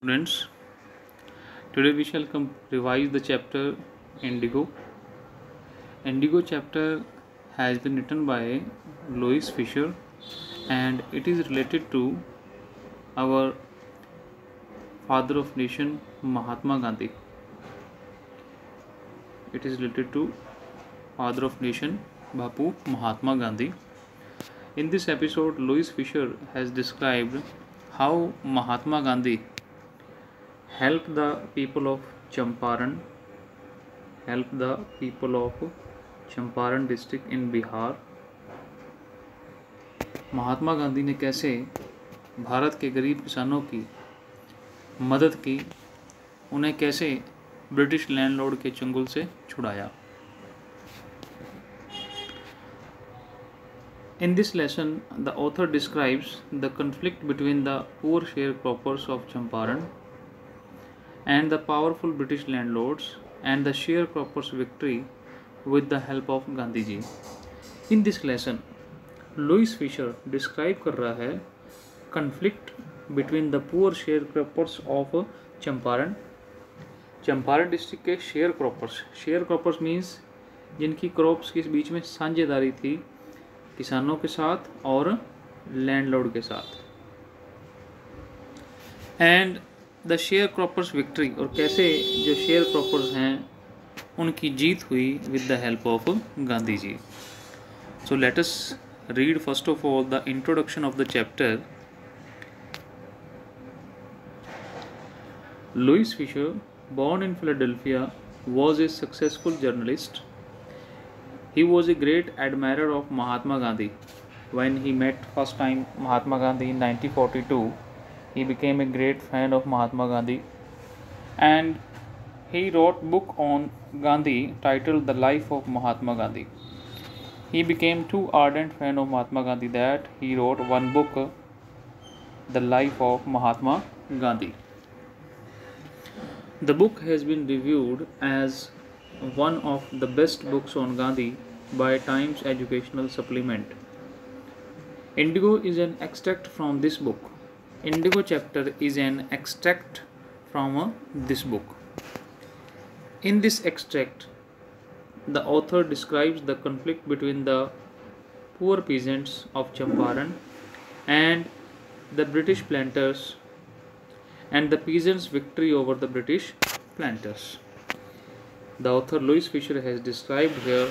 Students, today we shall revise the chapter Indigo. Indigo chapter has been written by Louis Fisher and it is related to our father of nation Mahatma Gandhi. It is related to father of nation Bapu Mahatma Gandhi. In this episode, Louis Fisher has described how Mahatma Gandhi helped the people of Champaran district in Bihar. Mahatma Gandhi ने कैसे भारत के गरीब किसानों की मदद की, उन्हें कैसे ब्रिटिश लैंडलॉर्ड के चंगुल से छुड़ाया। In this lesson, the author describes the conflict between the poor sharecroppers of Champaran and the powerful British landlords and the sharecroppers' victory with the help of Gandhi ji. In this lesson, Louis Fisher describe कर रहा है conflict between the poor sharecroppers of Champaran district के share croppers means जिनकी crops के बीच में साझेदारी थी किसानों के साथ और लैंडलॉर्ड के साथ, and the sharecroppers victory, और कैसे जो शेयर क्रॉपर्स हैं उनकी जीत हुई with the help of Gandhi ji. So let us read first of all the introduction of the chapter. Louis Fisher, born in Philadelphia, was a successful journalist. He was a great admirer of Mahatma Gandhi. When he met first time Mahatma Gandhi in 1942, he became a great fan of Mahatma Gandhi, and he wrote book on Gandhi titled The Life of Mahatma Gandhi. He became too ardent fan of Mahatma Gandhi that he wrote one book, The Life of Mahatma Gandhi. The book has been reviewed as one of the best books on Gandhi by Times Educational Supplement. Indigo is an extract from this book. Indigo chapter is an extract from this book. In this extract, the author describes the conflict between the poor peasants of Champaran and the British planters and the peasants' victory over the British planters. The author Louis Fisher has described here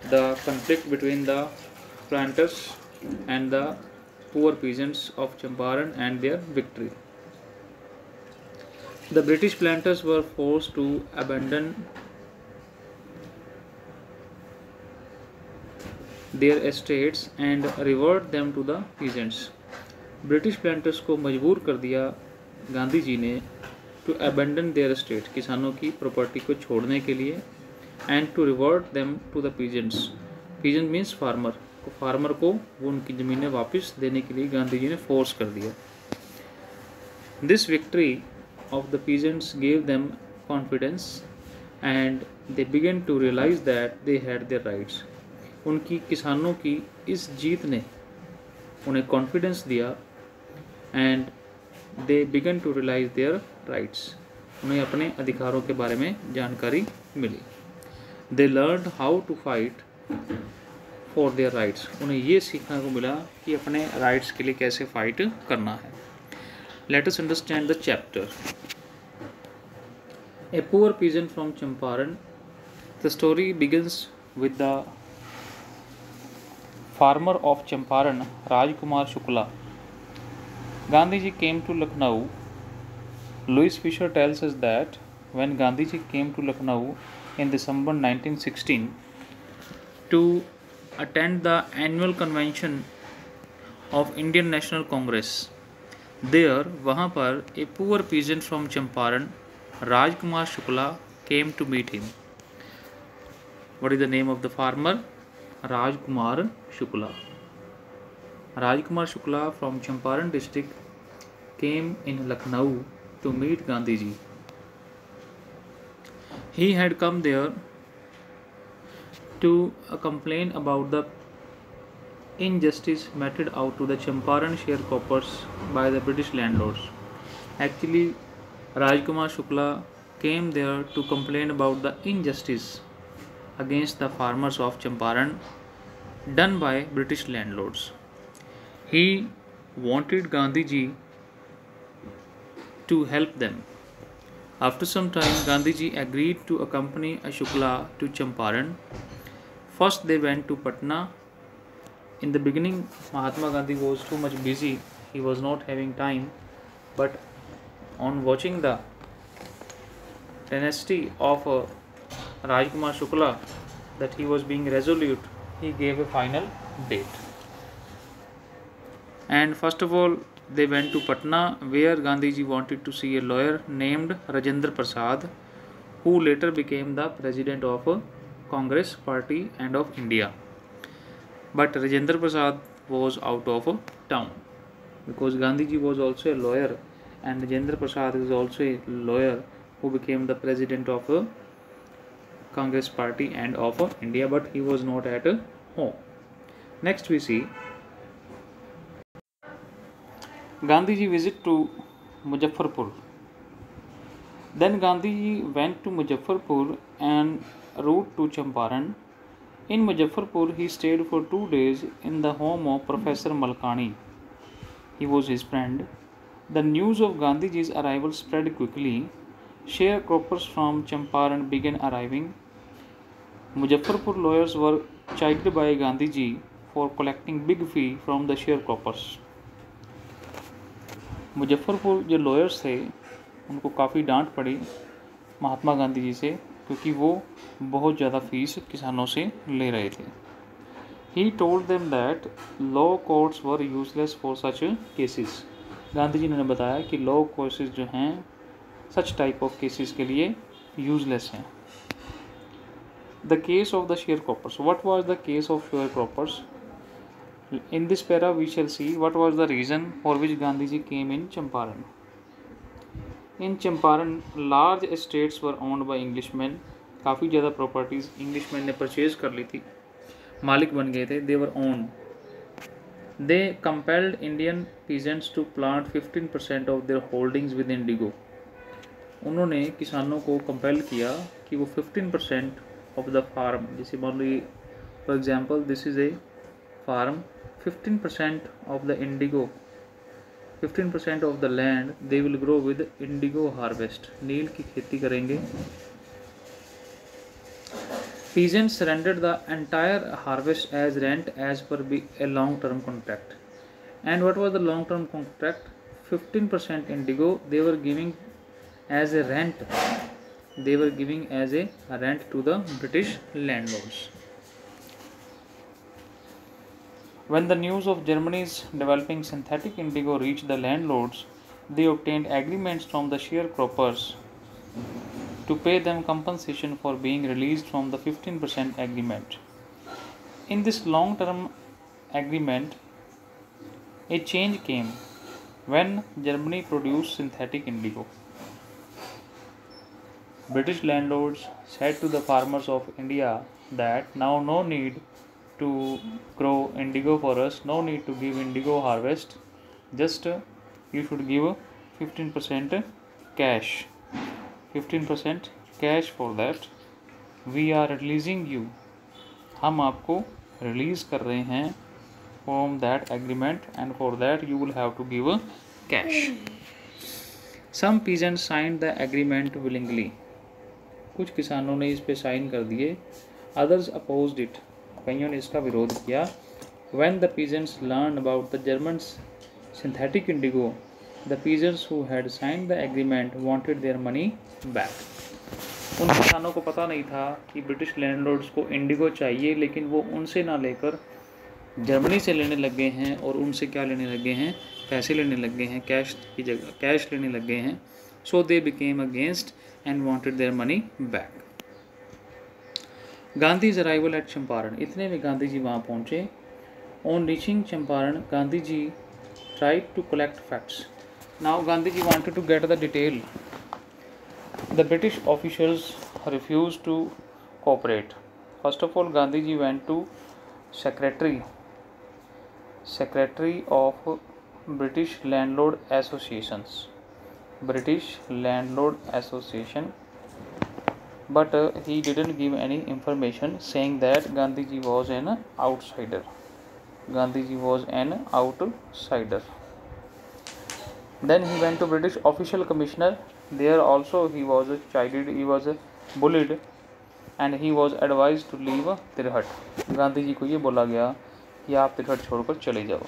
the conflict between the planters and the poor peasants of Champaran and their victory. The British planters were forced to abandon their estates and revert them to the peasants. British planters को मजबूर कर दिया गांधी जी ने to abandon there state, किसानों की property को छोड़ने के लिए, and to revert them to the peasants. Peasant means farmer को वो उनकी ज़मीनें वापस देने के लिए गांधी जी ने फोर्स कर दिया। This victory of the peasants gave them confidence and they began to realise that they had their rights. उनकी किसानों की इस जीत ने उन्हें कॉन्फिडेंस दिया and they began to realise their rights, उन्हें अपने अधिकारों के बारे में जानकारी मिली। They learn how to fight for their rights, उन्हें ये सीखने को मिला कि अपने राइट्स के लिए कैसे फाइट करना है। Let us understand the chapter. A poor peasant from Champaran. The story begins with the farmer of Champaran, Rajkumar Shukla. Gandhiji came to Lucknow. Louis Fisher tells us that when Gandhiji came to Lucknow in December 1916 to attend the annual convention of Indian National Congress, there वहाँ पर a poor peasant from Champaran, Rajkumar Shukla, came to meet him. What is the name of the farmer? Rajkumar Shukla. Rajkumar Shukla from Champaran district came in Lucknow to meet Gandhiji. He had come there to complain about the injustice meted out to the Champaran sharecroppers by the British landlords. Actually, Rajkumar Shukla came there to complain about the injustice against the farmers of Champaran done by British landlords. He wanted Gandhiji to help them. After some time, Gandhiji agreed to accompany Shukla to Champaran. First, they went to Patna. In the beginning, Mahatma Gandhi was too much busy, he was not having time, but on watching the tenacity of Rajkumar Shukla, that he was being resolute, he gave a final date. And first of all, they went to Patna, where Gandhiji wanted to see a lawyer named Rajendra Prasad, who later became the president of Congress Party and of India. But Rajendra Prasad was out of town, because Gandhiji was also a lawyer, and Rajendra Prasad is also a lawyer who became the president of Congress Party and of India, but he was not at home. Next we see Gandhiji visit to Muzaffarpur. Then Gandhiji went to Muzaffarpur and route to Champaran. In Muzaffarpur, he stayed for 2 days in the home of Professor Malkani. He was his friend. The news of Gandhiji's arrival spread quickly. Sharecroppers from Champaran began arriving. Muzaffarpur lawyers were chided by Gandhiji for collecting big fee from the sharecroppers. Muzaffarpur जो lawyers थे उनको काफ़ी डांट पड़ी महात्मा गांधी जी से, क्योंकि वो बहुत ज़्यादा फीस किसानों से ले रहे थे. He told them that law courts were useless for such cases. Gandhi ji ने बताया कि लॉ कोर्सेज जो हैं सच टाइप ऑफ केसेस के लिए यूजलेस हैं. The case of the share croppers. What was the case of share croppers? In this para we shall see what was the reason for which Gandhiji came in Champaran. In Champaran, large estates were owned by Englishmen. काफ़ी ज़्यादा properties Englishman ने purchase कर ली थी, मालिक बन गए थे. They were owned. They compelled Indian peasants to plant 15% of their holdings with indigo. उन्होंने किसानों को कंपेल किया कि वो 15% of the farm, जैसे मान लो for example this is a farm, 15% of the indigo, 15% of the land they will grow with indigo harvest. नील की खेती करेंगे. Peasants surrendered the entire harvest as rent as per a long-term contract. And what was the long-term contract? 15% indigo they were giving as a rent. They were giving as a rent to the British landlords. When the news of Germany's developing synthetic indigo reached the landlords, they obtained agreements from the sharecroppers to pay them compensation for being released from the 15% agreement. In this long-term agreement, a change came when Germany produced synthetic indigo. British landlords said to the farmers of India that now no need to grow indigo for us, no need to give indigo harvest, just you should give 15% cash. 15% cash for that. We are releasing you. हम आपको release कर रहे हैं from that agreement, and for that you will have to give cash. Some peasants signed the agreement willingly. कुछ किसानों ने इस पे साइन कर दिए. Others opposed it. कईयों ने इसका विरोध किया. When the peasants learned about the Germans' synthetic indigo, the peasants who had signed the agreement wanted their money back. उन किसानों को पता नहीं था कि ब्रिटिश लैंडलॉर्ड्स को इंडिगो चाहिए, लेकिन वो उनसे ना लेकर जर्मनी से लेने लग गए हैं. और उनसे क्या लेने लग गए हैं? पैसे लेने लग गए हैं, कैश की जगह कैश लेने लग गए हैं. So they became against and wanted their money back. Gandhi's arrival at Champaran. इतने में गांधी जी वहाँ पहुँचे. On reaching Champaran, Gandhi ji tried to collect facts. Now Gandhi ji wanted to get the detail. The British officials refused to cooperate. First of all, Gandhi ji went to secretary of British Landlord Associations. British Landlord Association, but he didn't give any information saying that Gandhiji was an outsider. Gandhiji was an outsider. Then he went to British Official Commissioner. There also he was chided, he was bullied, and he was advised to leave तिरहट. Gandhi ji को ये बोला गया कि आप तिरहट छोड़कर चले जाओ.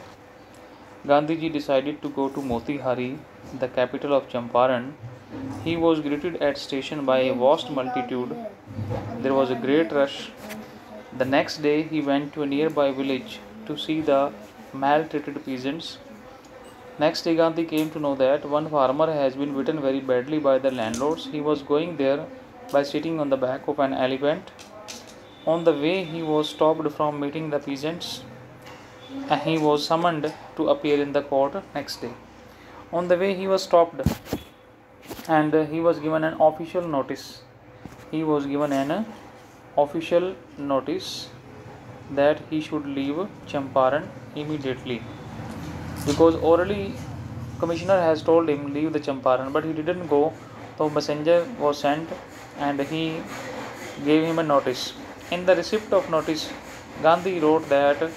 Gandhi ji decided to go to Motihari, the capital of Champaran. He was greeted at station by a vast multitude. There was a great rush. The next day he went to a nearby village to see the maltreated peasants. Next day Gandhi came to know that one farmer has been beaten very badly by the landlords. He was going there by sitting on the back of an elephant. On the way he was stopped from meeting the peasants, and he was summoned to appear in the court next day. On the way he was stopped and he was given an official notice. He was given an official notice that he should leave Champaran immediately, because orally commissioner has told him leave the Champaran, but he didn't go. So messenger was sent and he gave him a notice. In the receipt of notice, Gandhi wrote that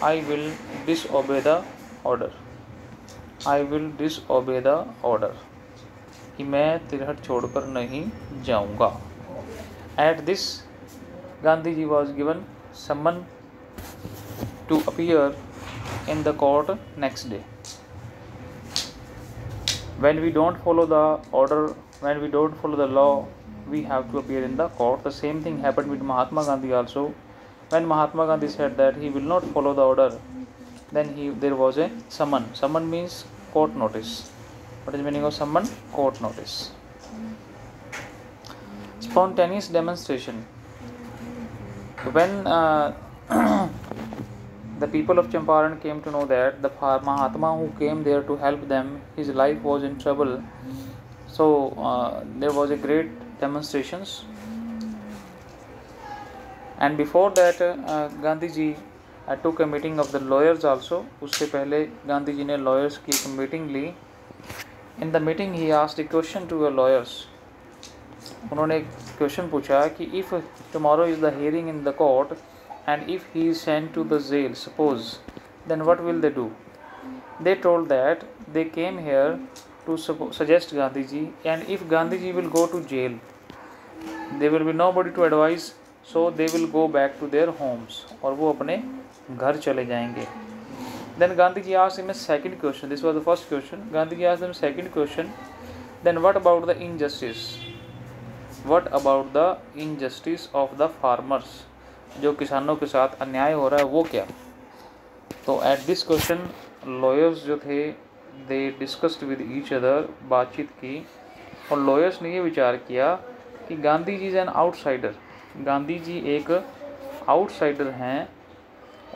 I will disobey the order. I will disobey the order. कि मैं तिरहट छोड़कर नहीं जाऊंगा. At this, Gandhi ji was given summon to appear in the court next day. When we don't follow the order, when we don't follow the law, we have to appear in the court. The same thing happened with Mahatma Gandhi also. When Mahatma Gandhi said that he will not follow the order, then there was a summon. Summon means court notice. What is the meaning of summon? Court notice. Spontaneous demonstration. When the people of Champaran came to know that the Mahatma who came there to help them, his life was in trouble, so there was a great demonstrations. And before that Gandhi ji took a meeting of the lawyers also. उससे पहले गांधी जी ने lawyers की एक meeting Lee. In the meeting he asked a question to the lawyers. उन्होंने एक question पूछा कि if tomorrow is the hearing in the court and if he is sent to the jail, suppose, then what will they do? They told that they came here to suggest Gandhi ji, and if Gandhi ji will go to jail, there will be nobody to advise. So they will go back to their homes. और वो अपने घर चले जाएंगे. Then Gandhi ji asked him a second question. This was the first question. Gandhi ji asked him a second question. Then what about the injustice? What about the injustice of the farmers? जो किसानों के साथ अन्याय हो रहा है वो क्या? तो at this question lawyers जो थे they discussed with each other, बातचीत की, और lawyers ने ये विचार किया कि Gandhi ji is an outsider. Gandhi ji एक आउटसाइडर हैं,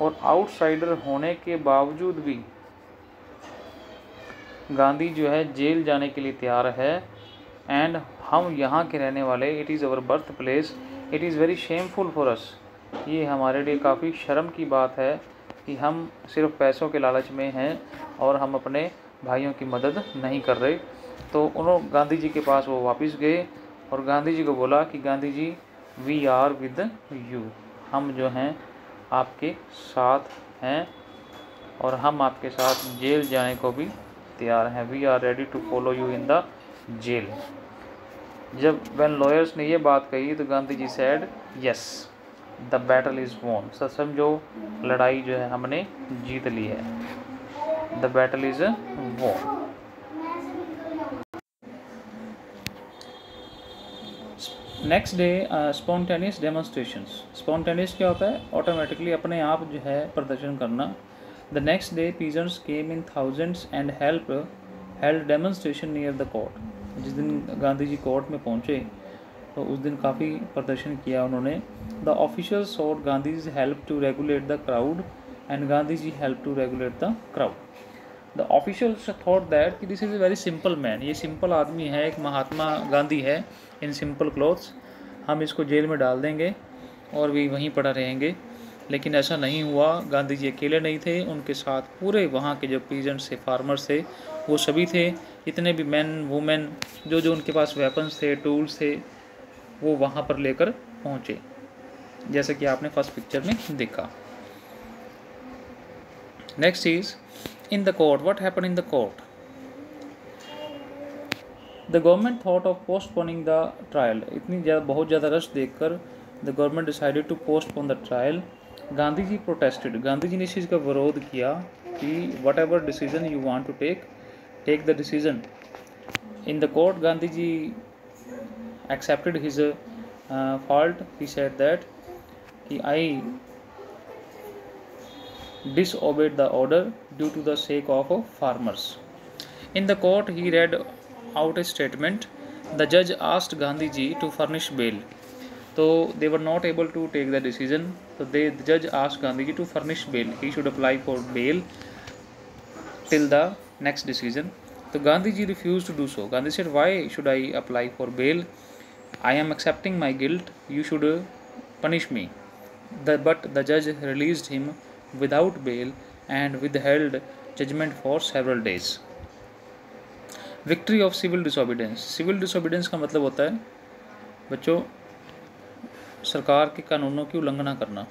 और आउटसाइडर होने के बावजूद भी गांधी जो है जेल जाने के लिए तैयार है. एंड हम यहाँ के रहने वाले, it is our birth place, it is very shameful for us. ये हमारे लिए काफ़ी शर्म की बात है कि हम सिर्फ पैसों के लालच में हैं और हम अपने भाइयों की मदद नहीं कर रहे. तो उन्होंने गांधी जी के पास वो वापस गए और गांधी जी को बोला कि Gandhi ji we are with you, हम जो हैं आपके साथ हैं और हम आपके साथ जेल जाने को भी तैयार हैं. We are ready to follow you in the jail. जब व्हेन लॉयर्स ने ये बात कही तो Gandhi ji said yes the battle is won. समझो लड़ाई जो है हमने जीत ली है. The battle is won. Next day spontaneous demonstrations. Spontaneous क्या होता है? ऑटोमेटिकली अपने आप जो है प्रदर्शन करना. The next day peasants came in thousands and held demonstration near the court. जिस दिन गांधी जी कोर्ट में पहुंचे तो उस दिन काफ़ी प्रदर्शन किया उन्होंने. The officials sought Gandhi's help to regulate the crowd and Gandhi ji help to regulate the crowd. The officials thought that कि this is a very simple man, ये सिंपल आदमी है, एक महात्मा गांधी है इन सिंपल क्लोथ्स, हम इसको जेल में डाल देंगे और भी वहीं पड़ा रहेंगे. लेकिन ऐसा नहीं हुआ. गांधी जी अकेले नहीं थे, उनके साथ पूरे वहाँ के जो पीजेंट्स थे, फार्मर्स थे, वो सभी थे. इतने भी मैन वुमेन जो जो उनके पास वेपन्स थे, टूल्स थे, वो वहाँ पर लेकर पहुँचे, जैसे कि आपने फर्स्ट पिक्चर में देखा। Next is in the court, what happen in the court. The government thought of postponing the trial, बहुत ज़्यादा रश देखकर the government decided to postpone the trial. Gandhi ji protested, Gandhi ji ने इस चीज़ का विरोध किया कि whatever decision you want to take the decision. In the court Gandhi ji accepted his fault. He said that I disobeyed the order due to the sake of farmers. In the court he read out a statement. The judge asked Gandhi ji to furnish bail. So they were not able to take the decision, so the judge asked Gandhi ji to furnish bail. He should apply for bail till the next decision. So Gandhi ji refused to do so. Gandhi said, why should I apply for bail? I am accepting my guilt, you should punish me. But the judge released him without bail and withheld judgment for several days. Victory of civil disobedience. Civil disobedience का मतलब होता है बच्चों सरकार के कानूनों की उल्लंघना करना।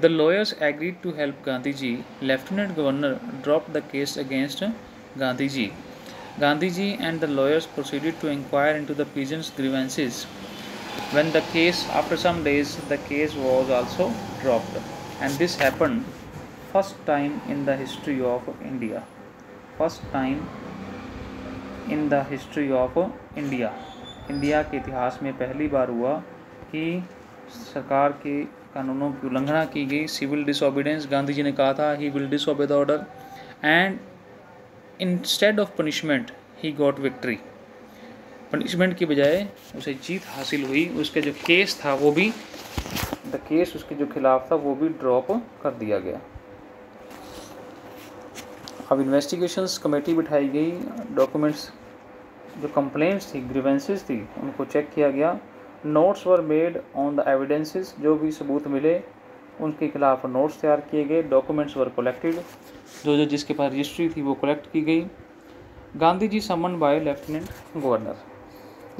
The lawyers agreed to help Gandhi ji. Lieutenant Governor dropped the case against Gandhi ji. Gandhi ji and the lawyers proceeded to inquire into the peasants' grievances. When the case, after some days, the case was also dropped, and this happened first time in the history of India. First time in the history of India. India के इतिहास में पहली बार हुआ कि सरकार के कानूनों की उल्लंघना की गई। सिविल डिसोबीडियंस, गांधी जी ने कहा था he will disobey the order and instead of punishment he got victory. Punishment की बजाय उसे जीत हासिल हुई। उसके जो केस था वो भी केस उसके जो खिलाफ था वो भी ड्रॉप कर दिया गया। अब इन्वेस्टिगेशंस कमेटी बिठाई गई, डॉक्यूमेंट्स जो कंप्लेंट्स थी, ग्रीवेंसेस थी, उनको चेक किया गया। Notes were made on the evidences, जो भी सबूत मिले उनके खिलाफ नोट्स तैयार किए गए। डॉक्यूमेंट्स वर कलेक्टेड, जो जिसके पास रजिस्ट्री थी वो कलेक्ट की गई। Gandhi ji summon by lieutenant governor.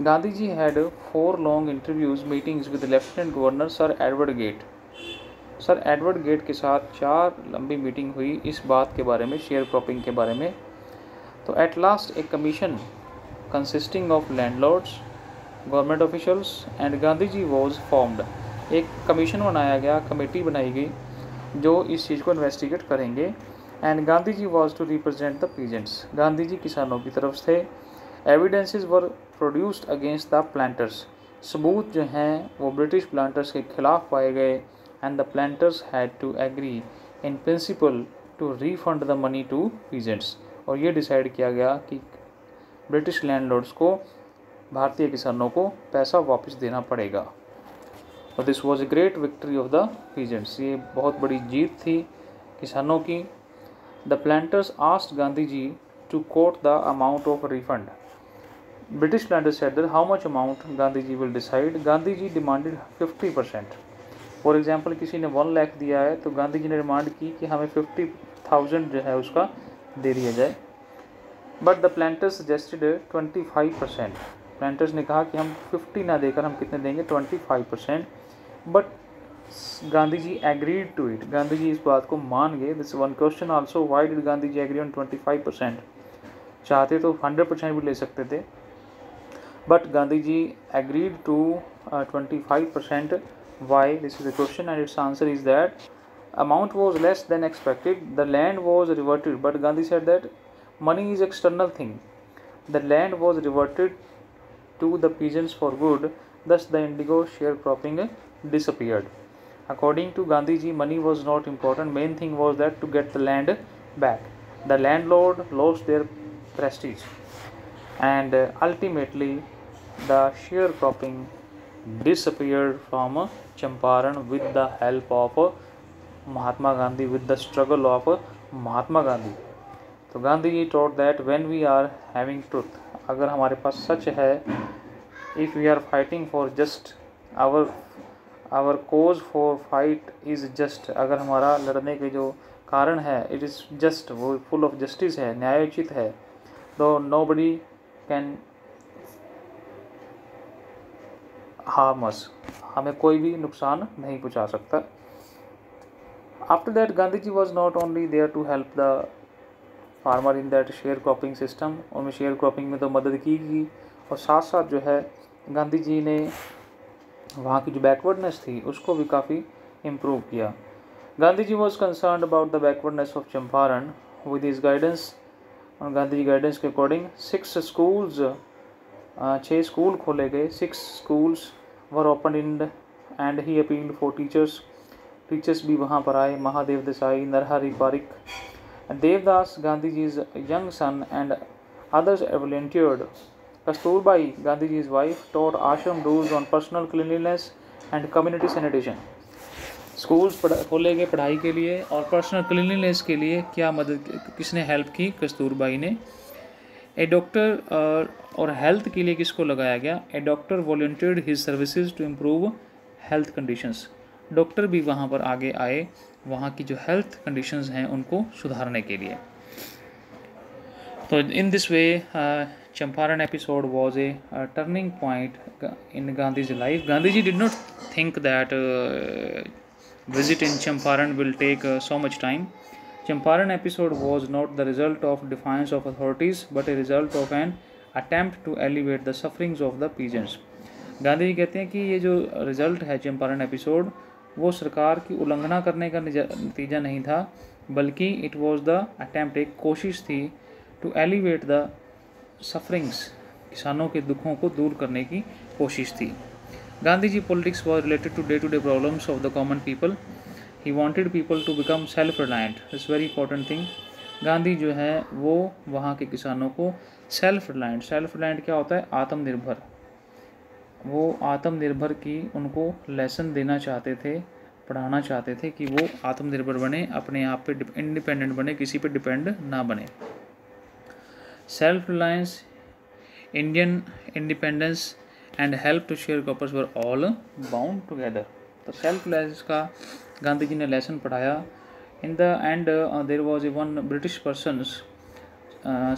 Gandhi ji had 4 long interviews meetings with lieutenant governor sir Edward Gait. Sir Edward Gait के साथ 4 लंबी मीटिंग हुई इस बात के बारे में, शेयर क्रॉपिंग के बारे में। तो at last a commission consisting of landlords, government officials and Gandhi ji was formed. एक कमीशन बनाया गया, कमेटी बनाई गई जो इस चीज़ को इन्वेस्टिगेट करेंगे। And Gandhi ji was to represent the peasants, Gandhi ji किसानों की तरफ थे। Evidences were produced against the planters, सबूत जो हैं वो ब्रिटिश प्लांटर्स के खिलाफ पाए गए। And the planters had to agree in principle to refund the money to peasants, और ये डिसाइड किया गया कि ब्रिटिश लैंडलॉर्ड्स को, भारतीय किसानों को पैसा वापस देना पड़ेगा। और this was a great victory of the peasants, ये बहुत बड़ी जीत थी किसानों की। The planters asked Gandhi ji to quote the amount of refund. British planters said that how much amount Gandhi ji will decide. Gandhi ji demanded 50%। For example किसी ने 1 लाख दिया है तो गांधी जी ने डिमांड की कि हमें 50,000 जो है उसका दे दिया जाए। But the planters suggested 25%। Planters ने कहा कि हम 50 ना देकर हम कितने देंगे, 25%। But Gandhi ji agreed to it, Gandhi ji इस बात को मान गए। This one question also, why did Gandhi ji agree on 25%? चाहते तो 100% भी ले सकते थे, but Gandhi ji agreed to 25%. Why? This is the question, and its answer is that amount was less than expected. The land was reverted, but Gandhi said that money is external thing. The land was reverted to the peasants for good. Thus, the indigo sharecropping disappeared. According to Gandhi ji, money was not important. Main thing was that to get the land back. The landlord lost their prestige, and ultimately, the sharecropping disappeared from Champaran with the help of Mahatma Gandhi, with the struggle of Mahatma Gandhi. तो गांधी जी taught that when we are having truth, अगर हमारे पास सच है, if we are fighting for just our cause for fight is just, अगर हमारा लड़ने के जो कारण है it is just, वो full of justice है, न्यायोचित है, though nobody can harm us, हमें कोई भी नुकसान नहीं पहुंचा सकता। After that, Gandhiji was not only there to help the farmer in that sharecropping system, उनमें sharecropping में तो मदद की और साथ साथ जो है गांधी जी ने वहाँ की जो बैकवर्डनेस थी उसको भी काफ़ी इम्प्रूव किया। Gandhi ji was concern about the backwardness of Champaran with his guidance, और गांधी जी गाइडेंस के अकॉर्डिंग 6 स्कूल्स 6 स्कूल खोले गए, 6 schools were open in and he appealed for teachers, teachers भी वहाँ पर आए, महादेव देसाई, नरहरि पारिक, देवदास गांधी जी's young son and others volunteered. Kasturbai, Gandhi ji's wife, taught ashram rules on personal cleanliness and community sanitation. Schools खोले गए पढ़ाई के लिए और पर्सनल क्लीनलीनेस के लिए क्या मदद किसने हेल्प की? कस्तूरबाई ने। ए डॉक्टर और हेल्थ के लिए किसको लगाया गया? A doctor volunteered his services to improve health conditions, doctor भी वहाँ पर आगे आए वहाँ की जो हेल्थ कंडीशंस हैं उनको सुधारने के लिए। तो in this way Champaran episode was a turning point in Gandhi's life. Gandhi ji did not think that visit in Champaran will take so much time. Champaran episode was not the result of defiance of authorities but a result of an attempt to alleviate the sufferings of the peasants. Gandhi ji कहते हैं कि ये जो result है Champaran episode वो सरकार की उल्लंघना करने का नतीजा नहीं था, बल्कि इट वाज द अटेम्प्ट, एक कोशिश थी टू एलिवेट द सफरिंग्स, किसानों के दुखों को दूर करने की कोशिश थी। Gandhiji politics was related to day-to-day problems of the common people. He wanted people to become self-reliant. It's very important thing. Gandhi जो है वो वहाँ के किसानों को सेल्फ रिलायंट क्या होता है? आत्मनिर्भर। वो आत्मनिर्भर की उनको लेसन देना चाहते थे, पढ़ाना चाहते थे कि वो आत्मनिर्भर बने, अपने आप पे इंडिपेंडेंट बने, किसी पे डिपेंड ना बने। Self reliance, Indian independence and help to share croppers were all bound together. तो सेल्फ रिलायंस का गांधी जी ने लेसन पढ़ाया। In the end there was a one British persons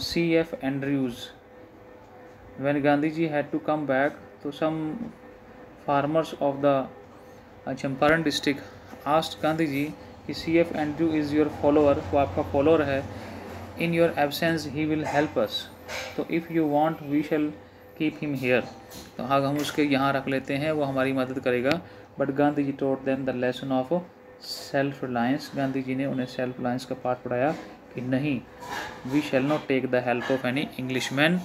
C.F. Andrews. When Gandhi ji had to come back, तो some farmers of the Champaran district asked Gandhi ji कि C.F. Andrew is your follower, वो आपका follower है, in your absence he will help us, तो if you want we shall keep him here, तो हाँ हम उसके यहाँ रख लेते हैं, वो हमारी मदद करेगा। But Gandhi ji taught them the lesson of self reliance. Gandhi ji ने उन्हें सेल्फ रिलायंस का पाठ पढ़ाया कि नहीं, we shall not take the help of any English man,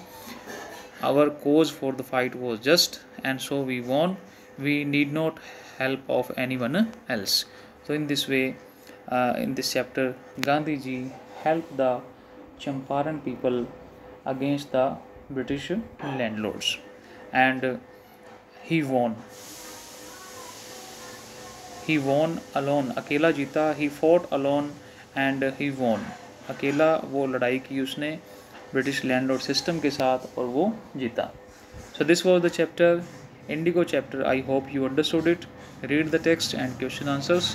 our cause for the fight was just and so we won, we need not help of any one else. तो in this way, in this chapter, Gandhi ji help the Champaran people against the British landlords and he won alone, अकेला जीता। he fought alone and he won, अकेला वो लड़ाई की उसने British landlord system के साथ और वो जीता। So this was the chapter, Indigo chapter. I hope you understood it. Read the text and question answers.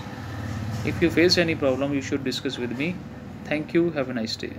If you face any problem you should discuss with me. Thank you. Have a nice day.